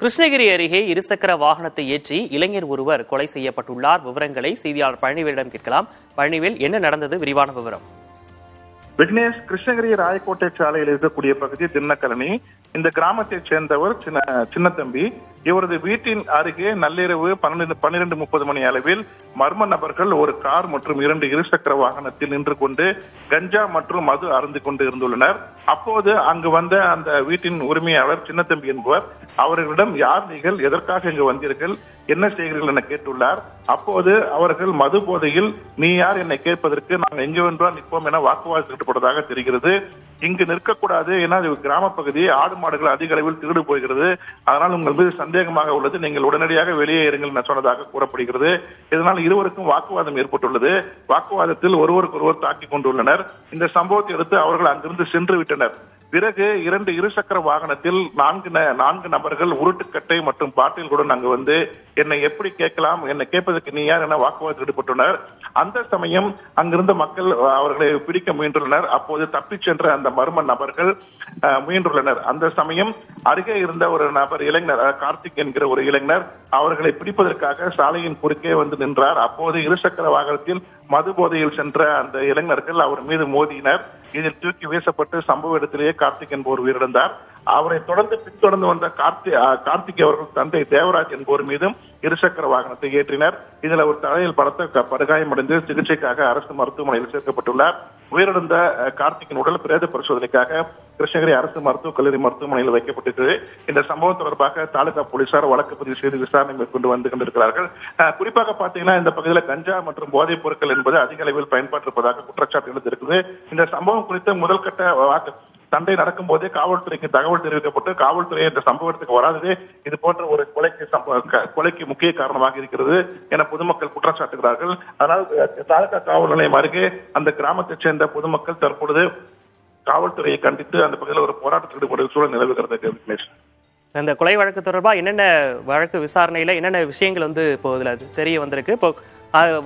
கிருஷ்ணகிரி அருகே இருசக்கர வாகனத்தை ஏற்றி இளைஞர் ஒருவர் கொலை செய்யப்பட்டுள்ளார். விவரங்களை செய்தியாளர் பழனிவேலிடம் கேட்கலாம். பழனிவேல், என்ன நடந்தது? விரிவான விவரம். விக்னேஷ், கிருஷ்ணகிரி ராயக்கோட்டை சாலையில் இருக்கக்கூடிய பகுதி தின்னக்கரணி. இந்த கிராமத்தைச் சேர்ந்தவர் சின்னத்தம்பி. இவரது வீட்டின் அருகே நள்ளிரவு 12:30 மணி அளவில் மர்ம நபர்கள் ஒரு கார் மற்றும் 2 இருசக்கர வாகனத்தில் நின்று கொண்டு கஞ்சா மற்றும் மது அருந்து கொண்டு இருந்துள்ளனர். அப்போது அங்கு வந்த அந்த வீட்டின் உரிமையாளர் சின்னத்தம்பி என்பவர் அவர்களிடம், யார் நீங்கள், எதற்காக இங்கு வந்தீர்கள், என்ன செய்கிறீர்கள் என கேட்டுள்ளார். அப்போது அவர்கள் மது போதையில், நீ யார் என்னை கேட்பதற்கு, நாங்கள் எங்கு வென்றால் நிற்போம் என வாக்குவாதத்தில் ஈடுபட்டதாக தெரிகிறது. இங்கு நிற்கக்கூடாது, ஏன்னா கிராம பகுதி, ஆடு மாடுகள் அதிக அளவில் திருடு போகிறது, அதனால் உங்கள் மீது சந்தேகமாக உள்ளது, நீங்கள் உடனடியாக வெளியே இருங்கள் என சொன்னதாக கூறப்படுகிறது. இதனால் இருவருக்கும் வாக்குவாதம் ஏற்பட்டுள்ளது. வாக்குவாதத்தில் ஒருவருக்கொருவர் தாக்கிக் கொண்டுள்ளனர். இந்த சம்பவத்தை அடுத்து அவர்கள் அங்கிருந்து சென்று விட்டனர். பிறகு 2 இருசக்கர வாகனத்தில் 4 நபர்கள் உருட்டுக்கட்டை மற்றும் பாட்டில்களுடன் அங்கு வந்து, என்னை எப்படி கேட்கலாம், என்னை கேட்பதற்கு நீ யார் என வாக்குவாதத்தில் ஈடுபட்டுள்ளனர். அந்த சமயம் அங்கிருந்த மக்கள் அவர்களை பிடிக்க முயன்றுள்ளனர். அப்போது தப்பிச் சென்ற அந்த மர்ம நபர்கள் முயன்றுள்ளனர். அந்த சமயம் அருகே இருந்த ஒரு நபர், இளைஞர் கார்த்திக் என்கிற ஒரு இளைஞர், அவர்களை பிடிப்பதற்காக சாலையின் குறுக்கே வந்து நின்றார். அப்போது இருசக்கர வாகனத்தில் மது போதையில் சென்ற அந்த இளைஞர்கள் அவர் மீது மோதினர். இதில் தூக்கி வீசப்பட்டு சம்பவ இடத்திலேயே கார்த்திக் என்பவர் உயிரிழந்தார். அவரை பின்தொடர்ந்து வந்த கார்த்திக் அவர்கள் தந்தை தேவராஜ் என்பவர் மீதும் இருசக்கர வாகனத்தை ஏற்றினர். இதில் அவர் தலையில் பலத்த படுகாயமடைந்து சிகிச்சைக்காக அரசு மருத்துவமனையில் சேர்க்கப்பட்டுள்ளார். உயிரிழந்த கார்த்திக்கின் உடல் பிரேத பரிசோதனைக்காக கிருஷ்ணகிரி அரசு மருத்துவக் கல்லூரி மருத்துவமனையில் வைக்கப்பட்டிருக்கிறது. இந்த சம்பவம் தொடர்பாக தாலுகா போலீசார் வழக்கு பதிவு செய்து விசாரணை மேற்கொண்டு வந்து கொண்டிருக்கிறார்கள். குறிப்பாக பாத்தீங்கன்னா, இந்த பகுதியில் கஞ்சா மற்றும் போதைப் பொருட்கள் என்பது அதிக அளவில் பயன்பட்டிருப்பதாக குற்றச்சாட்டு எழுந்திருக்குது. இந்த சம்பவம் குறித்த முதல் கட்ட சண்டை நடக்கும் போதே காவல்துறைக்கு தகவல் தெரிவிக்கப்பட்டு காவல்துறை இந்த சம்பவத்துக்கு வராததே இது போன்ற ஒரு கொலைக்கு முக்கிய காரணமாக இருக்கிறது என பொதுமக்கள் குற்றம் சாட்டுகிறார்கள். அதனால் தாலுகா காவல் நிலையம் அருகே அந்த கிராமத்தைச் சேர்ந்த பொதுமக்கள் தற்பொழுது காவல்துறையை கண்டித்து அந்த பகுதியில் ஒரு போராட்டத்தில் ஈடுபடும் சூழல் நிலவுகிறது. இந்த கொலை வழக்கு தொடர்பா என்னென்ன வழக்கு விசாரணையில என்னென்ன விஷயங்கள் இப்போ இதுல தெரிய வந்திருக்கு? இப்போ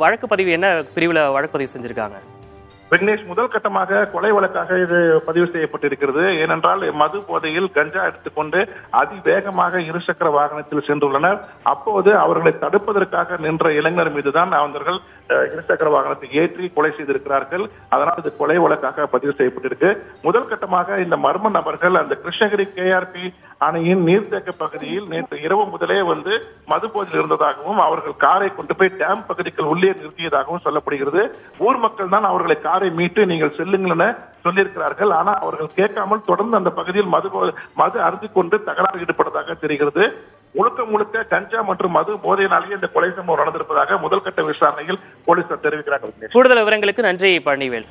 வழக்கு பதிவு என்ன பிரிவுல வழக்கு பதிவு செஞ்சிருக்காங்க? விக்னேஷ், முதல் கட்டமாக கொலை வழக்காக இது பதிவு செய்யப்பட்டிருக்கிறது. ஏனென்றால் மது போதையில் கஞ்சா எடுத்துக்கொண்டு அதிவேகமாக இருசக்கர வாகனத்தில் சென்றுள்ளனர். அப்போது அவர்களை தடுப்பதற்காக நின்ற இளைஞர் மீதுதான் அவர்கள் இருசக்கர வாகனத்தை ஏற்றி கொலை செய்திருக்கிறார்கள். அதனால் இது கொலை வழக்காக பதிவு செய்யப்பட்டிருக்கு. முதல் கட்டமாக இந்த மர்ம நபர்கள் அந்த கிருஷ்ணகிரி KRP அணையின் நீர்த்தேக்க பகுதியில் நேற்று இரவு முதலே வந்து மது போதையில் இருந்ததாகவும் அவர்கள் காரை கொண்டு போய் டேம் பகுதிக்குள் உள்ளே நிறுத்தியதாகவும் சொல்லப்படுகிறது. ஊர் மக்கள் தான் அவர்களை காரை மீட்டு நீங்கள் செல்லுங்கள் என சொல்லியிருக்கிறார்கள். ஆனால் அவர்கள் கேட்காமல் தொடர்ந்து அந்த பகுதியில் மது அருந்திக் கொண்டு தகராறு ஈடுபட்டதாக தெரிகிறது. முழுக்க கஞ்சா மற்றும் மது போதையினாலேயே இந்த கொலை சம்பவம் நடந்திருப்பதாக முதல் கட்ட விசாரணையில் போலீசார் தெரிவிக்கிறார்கள். கூடுதல் விவரங்களுக்கு நன்றி பழனிவேல்.